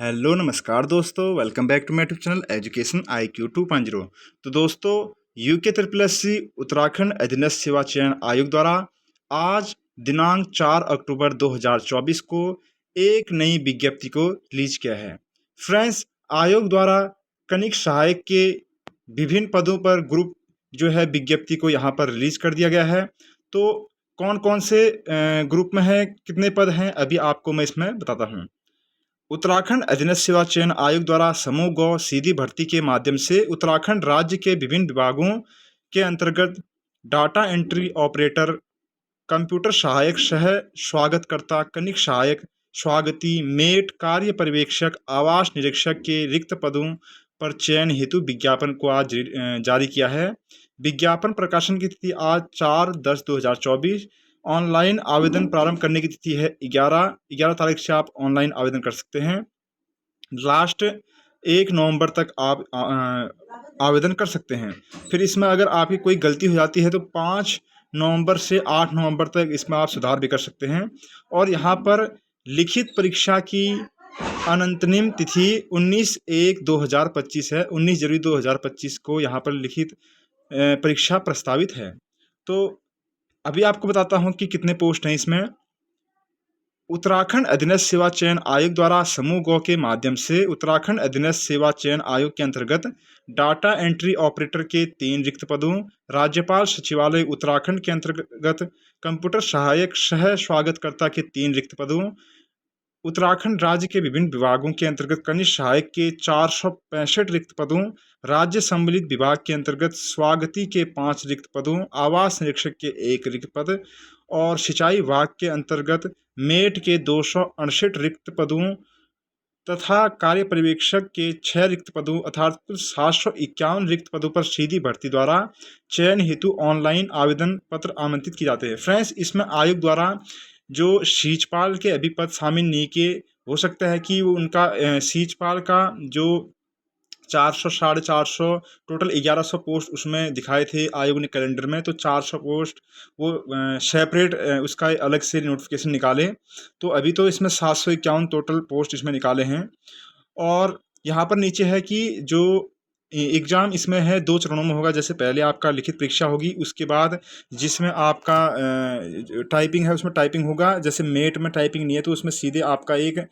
Hello नमस्कार दोस्तों, welcome back to my YouTube channel education IQ 2.0। तो दोस्तों, UK triple S C Uttarakhand अधीनस्थ सेवा चयन आयोग द्वारा आज दिनांक 4 अक्टूबर 2024 को एक नई विज्ञप्ति को रिलीज किया है। फ्रेंड्स, आयोग द्वारा कनिक सहायक के विभिन्न पदों पर ग्रुप जो है विज्ञप्ति को यहाँ पर रिलीज कर दिया गया है। तो कौन कौन से ग्रुप में है, कितने पद हैं, अभी आपको मैं इसमें बताता हूँ। उत्तराखंड अधीनस्थ सेवा चयन आयोग द्वारा समूह गौ सीधी भर्ती के माध्यम से उत्तराखंड राज्य के विभिन्न विभागों के अंतर्गत डाटा एंट्री ऑपरेटर, कंप्यूटर सहायक, सह स्वागतकर्ता, कनिक सहायक, स्वागती, मेट, कार्य पर्यवेक्षक, आवास निरीक्षक के रिक्त पदों पर चयन हेतु विज्ञापन को आज जारी किया है। विज्ञापन प्रकाशन की तिथि आज 4/10/2024। ऑनलाइन आवेदन प्रारंभ करने की तिथि है 11 तारीख से आप ऑनलाइन आवेदन कर सकते हैं। लास्ट 1 नवंबर तक आप आवेदन कर सकते हैं। फिर इसमें अगर आपकी कोई गलती हो जाती है तो 5 नवंबर से 8 नवंबर तक इसमें आप सुधार भी कर सकते हैं। और यहाँ पर लिखित परीक्षा की अनंतनिम तिथि 19/1/2025 है। 19 जनवरी 2025 को यहाँ पर लिखित परीक्षा प्रस्तावित है। तो अभी आपको बताता हूँ कि कितने पोस्ट हैं इसमें। उत्तराखंड अधीनस्थ सेवा चयन आयोग द्वारा समूह गौ के माध्यम से उत्तराखंड अधीनस्थ सेवा चयन आयोग के अंतर्गत डाटा एंट्री ऑपरेटर के 3 रिक्त पदों, राज्यपाल सचिवालय उत्तराखंड के अंतर्गत कंप्यूटर सहायक, सह स्वागतकर्ता के 3 रिक्त पदों, उत्तराखंड राज्य के विभिन्न विभागों के अंतर्गत कनिष्ठ सहायक के 465 रिक्त पदों, राज्य सम्मिलित विभाग के अंतर्गत स्वागती के 5 रिक्त पदों, आवास निरीक्षक के 1 रिक्त पद और सिंचाई विभाग के अंतर्गत मेट के 268 रिक्त पदों तथा कार्य पर्यवेक्षक के 6 रिक्त पदों अर्थात कुल 751 रिक्त पदों पर सीधी भर्ती द्वारा चयन हेतु ऑनलाइन आवेदन पत्र आमंत्रित किए जाते हैं। फ्रेंड्स, इसमें आयोग द्वारा जो सीजपाल के अभी पद शामिल नहीं किए, हो सकता है कि वो उनका सीजपाल का जो 400 450 टोटल 1100 पोस्ट उसमें दिखाए थे आयोग ने कैलेंडर में, तो 400 पोस्ट वो सेपरेट उसका अलग से नोटिफिकेशन निकाले। तो अभी तो इसमें 751 टोटल पोस्ट इसमें निकाले हैं। और यहाँ पर नीचे है कि जो एग्ज़ाम इसमें है 2 चरणों में होगा। जैसे पहले आपका लिखित परीक्षा होगी, उसके बाद जिसमें आपका टाइपिंग है उसमें टाइपिंग होगा। जैसे मेट में टाइपिंग नहीं है तो उसमें सीधे आपका एक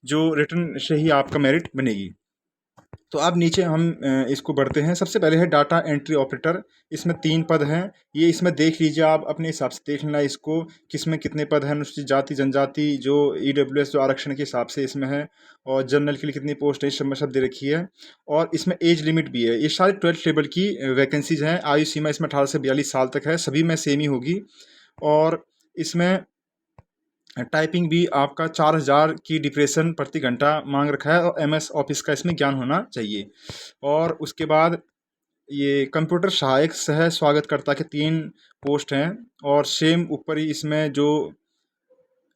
जो रिटन से ही आपका मेरिट बनेगी। तो अब नीचे हम इसको बढ़ते हैं। सबसे पहले है डाटा एंट्री ऑपरेटर। इसमें 3 पद हैं। ये इसमें देख लीजिए, आप अपने हिसाब से देख लेना इसको, किसमें कितने पद हैं। अनुसूचित जाति जनजाति जो EWS जो आरक्षण के हिसाब से इसमें है, और जनरल के लिए कितनी पोस्ट है इस सब में सब दे रखी है। और इसमें एज लिमिट भी है। ये सारे 12th लेवल की वैकेंसीज हैं। आयु सीमा इसमें 18 से 42 साल तक है। सभी में सेम ही होगी। और इसमें टाइपिंग भी आपका 4000 की डिप्रेशन प्रति घंटा मांग रखा है, और MS ऑफिस का इसमें ज्ञान होना चाहिए। और उसके बाद ये कंप्यूटर सहायक सह स्वागतकर्ता के 3 पोस्ट हैं। और सेम ऊपर ही इसमें जो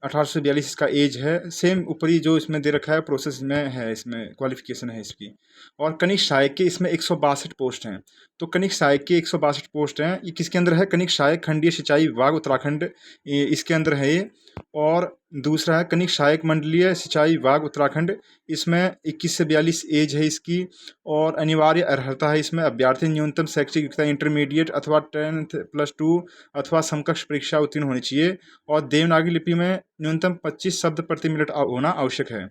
18 से 42 इसका एज है, सेम ऊपरी जो इसमें दे रखा है प्रोसेस में है, इसमें क्वालिफिकेशन है इसकी। और कनिक सहायक के इसमें 162 पोस्ट हैं। तो कनिक सहायक के 162 पोस्ट हैं। ये किसके अंदर है? कनिक सहायक खंडीय सिंचाई विभाग उत्तराखंड, इसके अंदर है ये। और दूसरा है कनिक सहायक मंडलीय सिंचाई विभाग उत्तराखंड। इसमें 21 से 42 एज है इसकी। और अनिवार्य अर्हता है इसमें अभ्यर्थी न्यूनतम शैक्षिक योग्यता इंटरमीडिएट अथवा 10th +2 अथवा समकक्ष परीक्षा उत्तीर्ण होनी चाहिए। और देवनागरी लिपि में न्यूनतम 25 शब्द प्रति मिनट होना आवश्यक है।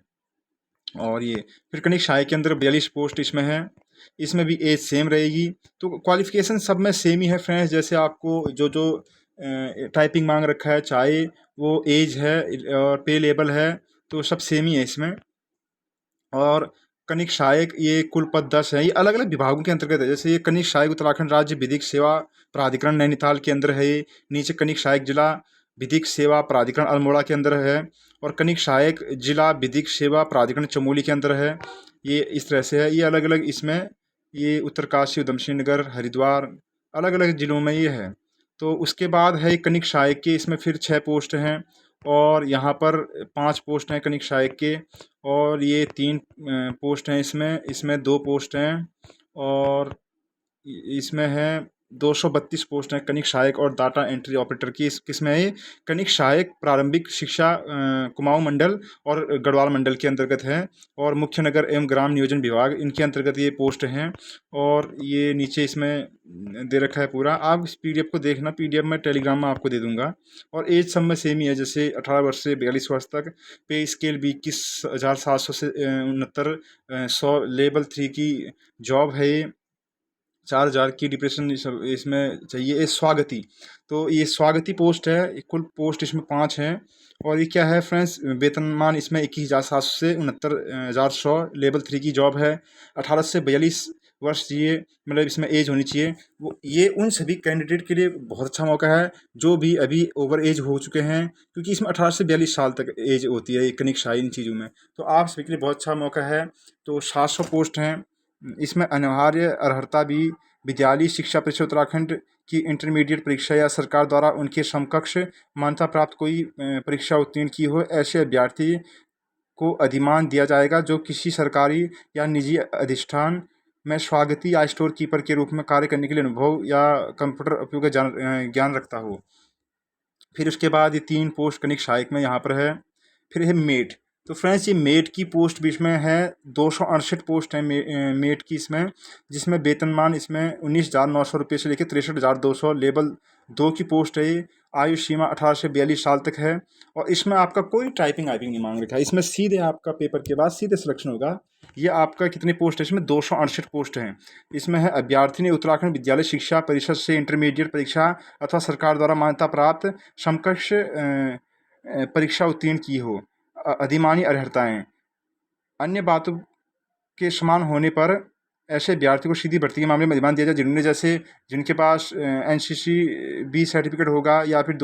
और ये फिर कनिक सहायक के अंदर 42 पोस्ट इसमें है। इसमें भी एज सेम रहेगी। तो क्वालिफिकेशन सब में सेम ही है फ्रेंड्स। जैसे आपको जो जो टाइपिंग मांग रखा है, चाहे वो एज है और पे लेवल है, तो सब सेम ही है इसमें। और कनिक सहायक ये कुल पद 10 है। ये अलग अलग विभागों के अंतर्गत है। जैसे ये कनिक सहायक उत्तराखंड राज्य विधिक सेवा प्राधिकरण नैनीताल के अंदर है। ये नीचे कनिक सहायक जिला विधिक सेवा प्राधिकरण अल्मोड़ा के अंदर है। और कनिक सहायक जिला विधिक सेवा प्राधिकरण चमोली के अंदर है। ये इस तरह से है। ये अलग अलग इसमें ये उत्तरकाशी, उधमसिंह नगर, हरिद्वार, अलग अलग ज़िलों में ये है। तो उसके बाद है कनिक सहायक के, इसमें फिर 6 पोस्ट हैं। और यहाँ पर 5 पोस्ट हैं कनिक सहायक के। और ये 3 पोस्ट हैं इसमें 2 पोस्ट हैं। और इसमें है 232 पोस्ट हैं कनिक सहायक और डाटा एंट्री ऑपरेटर की। किसमें है ये? कनिक सहायक प्रारंभिक शिक्षा कुमाऊं मंडल और गढ़वाल मंडल के अंतर्गत है, और मुख्य नगर एवं ग्राम नियोजन विभाग इनके अंतर्गत ये पोस्ट हैं। और ये नीचे इसमें दे रखा है पूरा, आप इस पीडीएफ को देखना, पीडीएफ मैं टेलीग्राम में आपको दे दूंगा। और एज सब में सेम ही है, जैसे 18 वर्ष से 42 वर्ष तक। पे स्केल भी 21,700 से 69,100। लेवल 3 की जॉब है ये। 4,000 की डिप्रेशन इसमें चाहिए। ये स्वागती, तो ये स्वागती पोस्ट है। कुल पोस्ट इसमें 5 हैं। और ये क्या है फ्रेंड्स, वेतनमान इसमें 21,700 से 69,100। लेवल 3 की जॉब है। 18 से 42 वर्ष चाहिए, मतलब इसमें एज होनी चाहिए। वो ये उन सभी कैंडिडेट के लिए बहुत अच्छा मौका है जो भी अभी ओवर एज हो चुके हैं, क्योंकि इसमें 18 से 42 साल तक एज होती है कनिक शाही इन चीज़ों में। तो आप सभी के लिए बहुत अच्छा मौका है। तो 700 पोस्ट हैं। इसमें अनिवार्य अर्हता भी विद्यालय शिक्षा परिषद उत्तराखंड की इंटरमीडिएट परीक्षा या सरकार द्वारा उनके समकक्ष मान्यता प्राप्त कोई परीक्षा उत्तीर्ण की हो, ऐसे अभ्यर्थी को अधिमान दिया जाएगा जो किसी सरकारी या निजी अधिष्ठान में स्वागती या स्टोर कीपर के रूप में कार्य करने के लिए अनुभव या कंप्यूटर उपयोग का ज्ञान रखता हो। फिर उसके बाद ये 3 पोस्ट कनिक सहायक में यहाँ पर है। फिर है मेट। तो फ्रेंड्स ये मेट की पोस्ट भी इसमें है। 268 पोस्ट है मेट की इसमें, जिसमें वेतनमान इसमें 19,900 रुपये से लेकर 63,200। लेवल 2 की पोस्ट है ये। आयु सीमा 18 से 42 साल तक है। और इसमें आपका कोई टाइपिंग वाइपिंग नहीं मांग रखा है। इसमें सीधे आपका पेपर के बाद सीधे सिलेक्शन होगा। ये आपका कितनी पोस्ट है इसमें? 268 पोस्ट हैं। इसमें है अभ्यर्थी ने उत्तराखंड विद्यालय शिक्षा परिषद से इंटरमीडिएट परीक्षा अथवा सरकार द्वारा मान्यता प्राप्त समकक्ष परीक्षा उत्तीर्ण की हो। अधिमानी अर्हताएं अन्य बातों के समान होने पर ऐसे अभ्यर्थी को सीधी भर्ती के मामले में अधिमान दिया जाए जिन्होंने, जैसे जिनके पास एनसीसी बी सर्टिफिकेट होगा, या फिर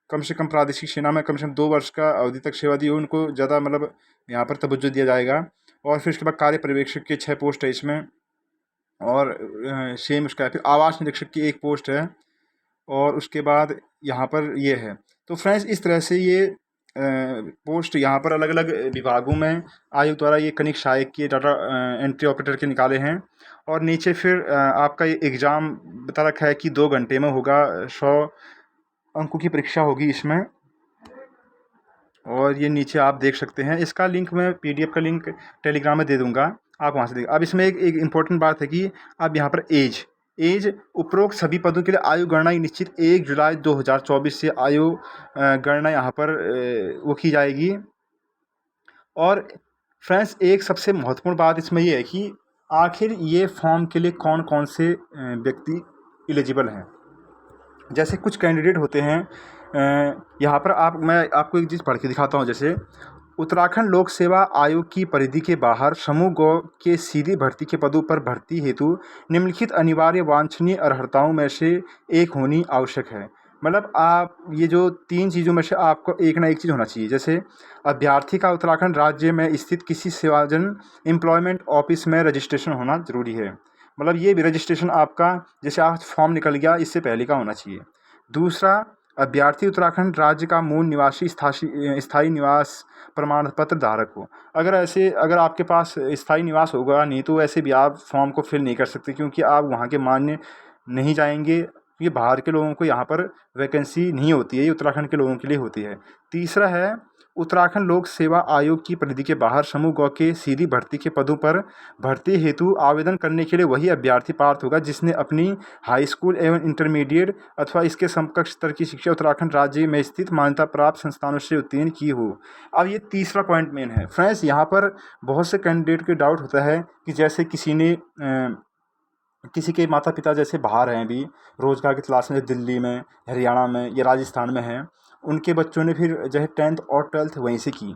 कम से कम प्रादेशिक सेना में कम से कम 2 वर्ष का अवधि तक सेवा दी हो, उनको ज़्यादा मतलब यहाँ पर तवज्जो दिया जाएगा। और फिर उसके बाद कार्य पर्यवेक्षक के 6 पोस्ट है इसमें। और सेम उसका फिर आवास निरीक्षक की 1 पोस्ट है। और उसके बाद यहाँ पर ये है। तो फ्रेंड्स इस तरह से ये पोस्ट यहाँ पर अलग अलग विभागों में आयोग द्वारा ये कनिक सहायक के डाटा एंट्री ऑपरेटर के निकाले हैं। और नीचे फिर आपका ये एग्ज़ाम बता रखा है कि 2 घंटे में होगा। 100 अंकों की परीक्षा होगी इसमें। और ये नीचे आप देख सकते हैं, इसका लिंक मैं पीडीएफ का लिंक टेलीग्राम में दे दूंगा, आप वहाँ से देख। अब इसमें एक इम्पोर्टेंट बात है कि अब यहाँ पर एज उपरोक्त सभी पदों के लिए आयु गणना निश्चित 1 जुलाई 2024 से आयु गणना यहाँ पर वो की जाएगी। और फ्रेंड्स एक सबसे महत्वपूर्ण बात इसमें ये है कि आखिर ये फॉर्म के लिए कौन कौन से व्यक्ति एलिजिबल हैं। जैसे कुछ कैंडिडेट होते हैं, यहाँ पर मैं आपको एक चीज़ पढ़ के दिखाता हूँ। जैसे उत्तराखंड लोक सेवा आयोग की परिधि के बाहर समूह गौ के सीधी भर्ती के पदों पर भर्ती हेतु निम्नलिखित अनिवार्य वांछनीय अर्हताओं में से एक होनी आवश्यक है। मतलब आप ये जो 3 चीज़ों में से आपको एक ना एक चीज़ होना चाहिए। जैसे अभ्यर्थी का उत्तराखंड राज्य में स्थित किसी सेवाजन एम्प्लॉयमेंट ऑफिस में रजिस्ट्रेशन होना जरूरी है। मतलब ये भी रजिस्ट्रेशन आपका, जैसे आप फॉर्म निकल गया इससे पहले का होना चाहिए। दूसरा, अभ्यर्थी उत्तराखंड राज्य का मूल निवासी स्थायी निवास प्रमाण पत्र धारक हो। अगर आपके पास स्थायी निवास होगा नहीं तो ऐसे भी आप फॉर्म को फिल नहीं कर सकते, क्योंकि आप वहाँ के मान्य नहीं जाएंगे। ये बाहर के लोगों को यहाँ पर वैकेंसी नहीं होती है, ये उत्तराखंड के लोगों के लिए होती है। तीसरा है, उत्तराखंड लोक सेवा आयोग की परिधि के बाहर समूह गौ के सीधी भर्ती के पदों पर भर्ती हेतु आवेदन करने के लिए वही अभ्यर्थी पात्र होगा जिसने अपनी हाई स्कूल एवं इंटरमीडिएट अथवा इसके समकक्ष स्तर की शिक्षा उत्तराखंड राज्य में स्थित मान्यता प्राप्त संस्थानों से उत्तीर्ण की हो। अब ये तीसरा पॉइंट मेन है फ्रेंड्स। यहाँ पर बहुत से कैंडिडेट के डाउट होता है कि जैसे किसी के माता पिता जैसे बाहर हैं, अभी रोज़गार की तलाश में दिल्ली में, हरियाणा में या राजस्थान में हैं, उनके बच्चों ने फिर जो है 10th और 12th वहीं से की,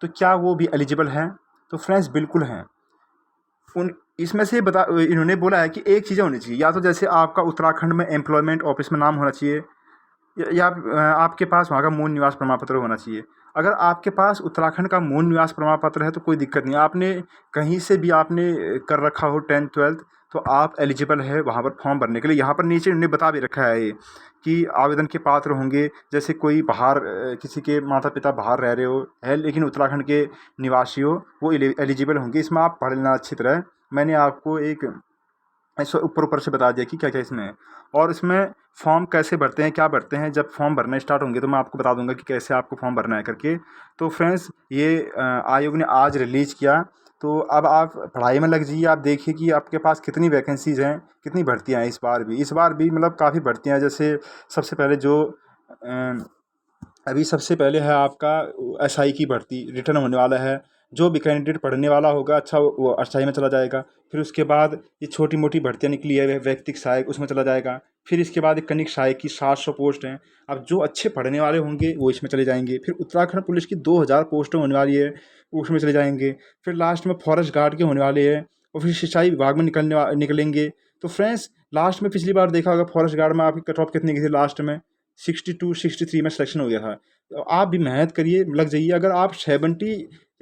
तो क्या वो भी एलिजिबल हैं? तो फ्रेंड्स बिल्कुल हैं। उन इसमें से इन्होंने बोला है कि एक चीज़ें होनी चाहिए, या तो जैसे आपका उत्तराखंड में एम्प्लॉयमेंट ऑफिस में नाम होना चाहिए, या आपके पास वहाँ का मूल निवास प्रमाण पत्र होना चाहिए। अगर आपके पास उत्तराखंड का मूल निवास प्रमाण पत्र है तो कोई दिक्कत नहीं, आपने कहीं से भी आपने कर रखा हो 10th 12th तो आप एलिजिबल है वहाँ पर फॉर्म भरने के लिए। यहाँ पर नीचे उन्होंने बता भी रखा है ये कि आवेदन के पात्र होंगे जैसे कोई बाहर किसी के माता पिता बाहर रह रहे हो है लेकिन उत्तराखंड के निवासी हो, वो एलिजिबल होंगे। इसमें आप पढ़ लेना अच्छी तरह। मैंने आपको एक ऐसे ऊपर ऊपर से बता दिया कि क्या क्या इसमें है। और इसमें फॉर्म कैसे भरते हैं, क्या भरते हैं, जब फॉर्म भरना स्टार्ट होंगे तो मैं आपको बता दूंगा कि कैसे आपको फॉर्म भरना है करके। तो फ्रेंड्स, ये आयोग ने आज रिलीज़ किया, तो अब आप पढ़ाई में लग जाइए। आप देखिए कि आपके पास कितनी वैकेंसीज़ हैं, कितनी भर्तियाँ हैं इस बार भी मतलब काफ़ी भर्तियाँ हैं। जैसे सबसे पहले जो अभी सबसे पहले है आपका एसआई की भर्ती रिटर्न होने वाला है। जो भी कैंडिडेट पढ़ने वाला होगा अच्छा वो एसआई में चला जाएगा। फिर उसके बाद ये छोटी मोटी भर्तियाँ निकली है व्यक्तिक सहायक, उसमें चला जाएगा। फिर इसके बाद एक कनिक सहायक की 700 पोस्ट हैं। अब जो अच्छे पढ़ने वाले होंगे वो इसमें चले जाएंगे। फिर उत्तराखंड पुलिस की 2000 पोस्टें होने वाली है, उसमें चले जाएंगे। फिर लास्ट में फॉरेस्ट गार्ड के होने वाले हैं, और फिर सिंचाई विभाग में निकलेंगे। तो फ्रेंड्स, लास्ट में पिछली बार देखा होगा फॉरेस्ट गार्ड में आपकी कट ऑफ कितनी गई थी, लास्ट में 62 63 में सिलेक्शन हो गया था। तो आप भी मेहनत करिए, लग जाइए। अगर आप 70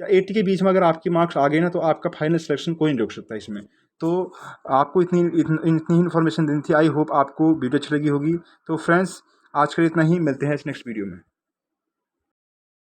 या 80 के बीच में अगर आपके मार्क्स आ गए ना, तो आपका फाइनल सिलेक्शन कोई नहीं रोक सकता इसमें। तो आपको इतनी ही इन्फॉर्मेशन देनी थी। आई होप आपको वीडियो अच्छी लगी होगी। तो फ्रेंड्स, आज के लिए इतना ही, मिलते हैं इस नेक्स्ट वीडियो में।